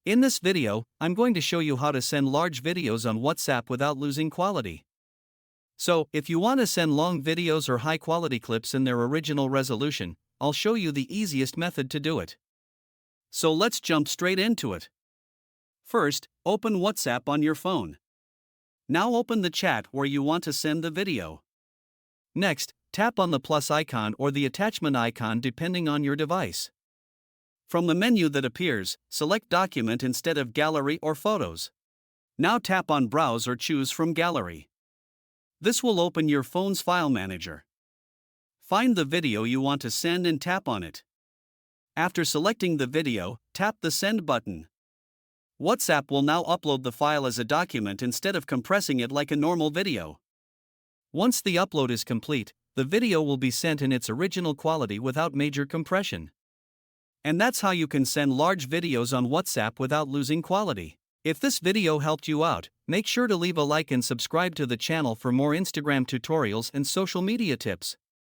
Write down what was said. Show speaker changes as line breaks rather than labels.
In this video, I'm going to show you how to send large videos on WhatsApp without losing quality. So, if you want to send long videos or high quality clips in their original resolution, I'll show you the easiest method to do it. So let's jump straight into it. First, open WhatsApp on your phone. Now open the chat where you want to send the video. Next, tap on the plus icon or the attachment icon depending on your device. From the menu that appears, select Document instead of Gallery or Photos. Now tap on Browse or choose from Gallery. This will open your phone's file manager. Find the video you want to send and tap on it. After selecting the video, tap the Send button. WhatsApp will now upload the file as a document instead of compressing it like a normal video. Once the upload is complete, the video will be sent in its original quality without major compression. And that's how you can send large videos on WhatsApp without losing quality. If this video helped you out, make sure to leave a like and subscribe to the channel for more Instagram tutorials and social media tips.